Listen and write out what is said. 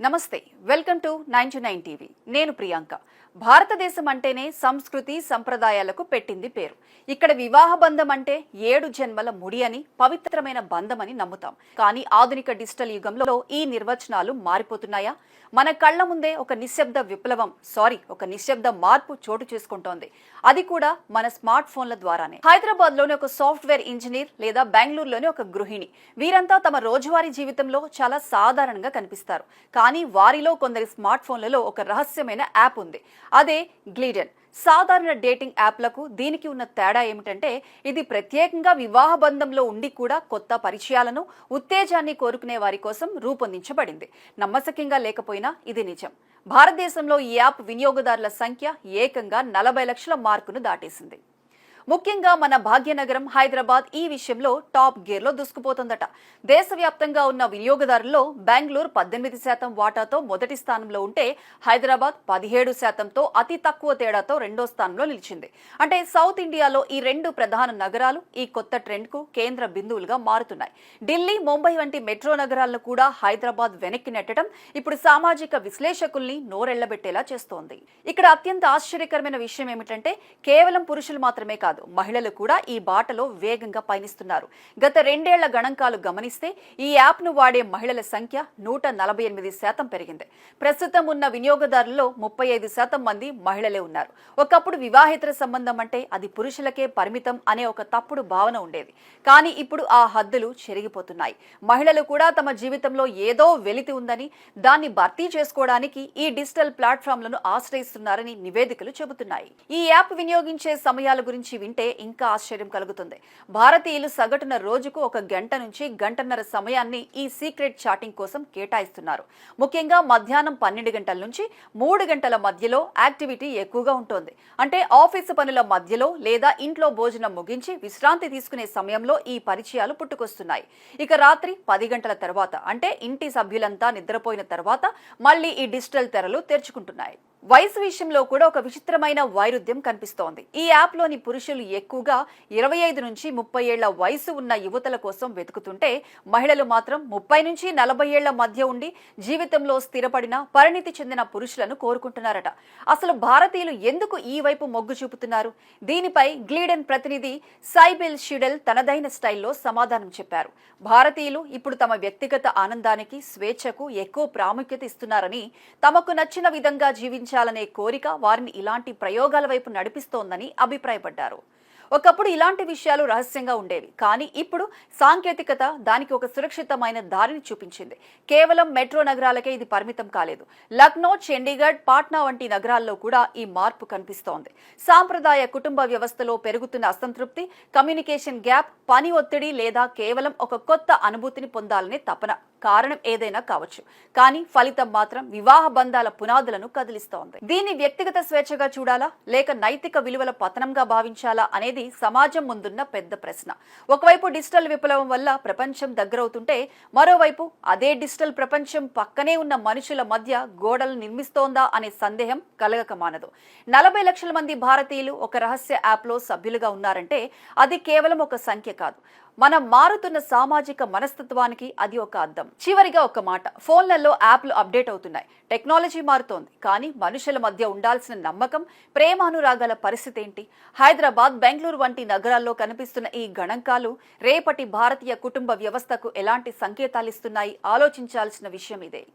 నమస్తే, welcome to 929 TV. నేను ప్రియాంక. భారతదేశం అంటేనే సంస్కృతి సంప్రదాయాలకు పెట్టింది పేరు. ఇక్కడ వివాహ బంధం అంటే 7 జన్మల ముడి అని, పవిత్రమైన బంధం అని నమ్ముతాం. కానీ ఆధునిక డిజిటల్ యుగంలో ఈ నిర్వచనాలు మారిపోతున్నాయా? మన కళ్ల ముందే ఒక నిశ్శబ్ద మార్పు చోటు చేసుకుంటోంది. అది కూడా మన స్మార్ట్ ఫోన్ల ద్వారానే. హైదరాబాద్ లోని ఒక సాఫ్ట్వేర్ ఇంజనీర్ లేదా బెంగళూరులోని ఒక గృహిణి, వీరంతా తమ రోజువారీ జీవితంలో చాలా సాధారణంగా కనిపిస్తారు. కానీ వారిలో కొందరి స్మార్ట్ ఫోన్లలో ఒక రహస్యమైన యాప్ ఉంది. అదే గ్లిడెన్. సాధారణ డేటింగ్ యాప్లకు దీనికి ఉన్న తేడా ఏమిటంటే, ఇది ప్రత్యేకంగా వివాహ బంధంలో ఉండి కూడా కొత్త పరిచయాలను, ఉత్తేజాన్ని కోరుకునే వారి కోసం రూపొందించబడింది. నమ్మశక్యంగా లేకపోయినా ఇది నిజం. భారతదేశంలో ఈ యాప్ వినియోగదారుల సంఖ్య ఏకంగా 40 లక్షల మార్కును దాటేసింది. ముఖ్యంగా మన భాగ్యనగరం హైదరాబాద్ ఈ విషయంలో టాప్ గేర్లో దూసుకుపోతుందట. దేశవ్యాప్తంగా ఉన్న వినియోగదారుల్లో బెంగళూరు 18% వాటాతో మొదటి స్థానంలో ఉంటే, హైదరాబాద్ 17%తో అతి తక్కువ తేడాతో రెండో స్థానంలో నిలిచింది. అంటే సౌత్ ఇండియాలో ఈ రెండు ప్రధాన నగరాలు ఈ కొత్త ట్రెండ్ కు కేంద్ర బిందువులుగా మారుతున్నాయి. ఢిల్లీ, ముంబై వంటి మెట్రో నగరాలను కూడా హైదరాబాద్ వెనక్కి నెట్టడం ఇప్పుడు సామాజిక విశ్లేషకుల్ని నోరెళ్లబెట్టేలా చేస్తోంది. ఇక్కడ అత్యంత ఆశ్చర్యకరమైన విషయం ఏమిటంటే, కేవలం పురుషులు మాత్రమే కాదు, మహిళలు కూడా ఈ బాటలో వేగంగా పయనిస్తున్నారు. గత 2 ఏళ్ల గణాంకాలు గమనిస్తే ఈ యాప్ ను వాడే మహిళల సంఖ్య 148% పెరిగింది. ప్రస్తుతం ఉన్న వినియోగదారుల్లో 35% మంది మహిళలే ఉన్నారు. ఒకప్పుడు వివాహేతర సంబంధం అంటే అది పురుషులకే పరిమితం అనే ఒక తప్పుడు భావన ఉండేది. కానీ ఇప్పుడు ఆ హద్దులు చెరిగిపోతున్నాయి. మహిళలు కూడా తమ జీవితంలో ఏదో వెలితి ఉందని, దాన్ని భర్తీ చేసుకోవడానికి ఈ డిజిటల్ ప్లాట్ఫామ్లను ఆశ్రయిస్తున్నారని నివేదికలు చెబుతున్నాయి. ఈ యాప్ వినియోగించే సమయాల గురించి వింటే ఇంకా ఆశ్చర్యం కలుగుతుంది. భారతీయులు సగటున రోజుకు 1 గంట నుంచి గంటన్నర సమయాన్ని ఈ సీక్రెట్ చాటింగ్ కోసం కేటాయిస్తున్నారు. ముఖ్యంగా మధ్యాహ్నం 12 గంటల నుంచి 3 గంటల మధ్యలో యాక్టివిటీ ఎక్కువగా ఉంటుంది. అంటే ఆఫీసు పనుల మధ్యలో లేదా ఇంట్లో భోజనం ముగించి విశ్రాంతి తీసుకునే సమయంలో ఈ పరిచయాలు పుట్టుకొస్తున్నాయి. ఇక రాత్రి 10 గంటల తర్వాత, అంటే ఇంటి సభ్యులంతా నిద్రపోయిన తర్వాత మళ్లీ ఈ డిజిటల్ తెరలు తెరుచుకుంటున్నాయి. వయసు విషయంలో కూడా ఒక విచిత్రమైన వైరుధ్యం కనిపిస్తోంది. ఈ యాప్ లోని పురుషులు ఎక్కువగా 25 నుంచి 30 ఏళ్ల వయసు ఉన్న యువతల కోసం వెతుకుతుంటే, మహిళలు మాత్రం 30 నుంచి 40 ఏళ్ల మధ్య ఉండి జీవితంలో స్థిరపడిన, పరిణితి చెందిన పురుషులను కోరుకుంటున్నారట. అసలు భారతీయులు ఎందుకు ఈ వైపు మొగ్గు చూపుతున్నారు? దీనిపై గ్లిడెన్ ప్రతినిధి సైబిల్ షిడెల్ తనదైన స్టైల్లో సమాధానం చెప్పారు. భారతీయులు ఇప్పుడు తమ వ్యక్తిగత ఆనందానికి, స్వేచ్ఛకు ఎక్కువ ప్రాముఖ్యత ఇస్తున్నారని, తమకు నచ్చిన విధంగా జీవించాలనే కోరిక వారిని ఇలాంటి ప్రయోగాల వైపు నడిపిస్తోందని అభిప్రాయపడ్డారు. ఒకప్పుడు ఇలాంటి విషయాలు రహస్యంగా ఉండేవి. కానీ ఇప్పుడు సాంకేతికత దానికి ఒక సురక్షితమైన దారిని చూపించింది. కేవలం మెట్రో నగరాలకే ఇది పరిమితం కాలేదు. లక్నో, చండీగఢ్, పాట్నా వంటి నగరాల్లో కూడా ఈ మార్పు కనిపిస్తోంది. సాంప్రదాయ కుటుంబ వ్యవస్థలో పెరుగుతున్న అసంతృప్తి, కమ్యూనికేషన్ గ్యాప్, పని ఒత్తిడి లేదా కేవలం ఒక కొత్త అనుభూతిని పొందాలనే తపన కారణం ఏదైనా కావచ్చు. కానీ ఫలితం మాత్రం వివాహ బంధాల పునాదులను కదిలిస్తోంది. దీన్ని వ్యక్తిగత స్వేచ్ఛగా చూడాలా, లేక నైతిక విలువల పతనంగా భావించాలా అనేది సమాజం ముందున్న పెద్ద ప్రశ్న. ఒకవైపు డిజిటల్ విప్లవం వల్ల ప్రపంచం దగ్గరవుతుంటే, మరోవైపు అదే డిజిటల్ ప్రపంచం పక్కనే ఉన్న మనుషుల మధ్య గోడలు నిర్మిస్తోందా అనే సందేహం కలగక మానదు. 40 లక్షల మంది భారతీయులు ఒక రహస్య యాప్ లో సభ్యులుగా ఉన్నారంటే అది కేవలం ఒక సంఖ్య కాదు. మనం మారుతున్న సామాజిక మనస్తత్వానికి అది ఒక అద్దం. చివరిగా ఒక మాట, ఫోన్లలో యాప్లు అప్డేట్ అవుతున్నాయి, టెక్నాలజీ మారుతోంది. కానీ మనుషుల మధ్య ఉండాల్సిన నమ్మకం, ప్రేమానురాగాల పరిస్థితి ఏంటి? హైదరాబాద్, బెంగళూరు వంటి నగరాల్లో కనిపిస్తున్న ఈ గణాంకాలు రేపటి భారతీయ కుటుంబ వ్యవస్థకు ఎలాంటి సంకేతాలిస్తున్నాయి? ఆలోచించాల్సిన విషయం ఇదే.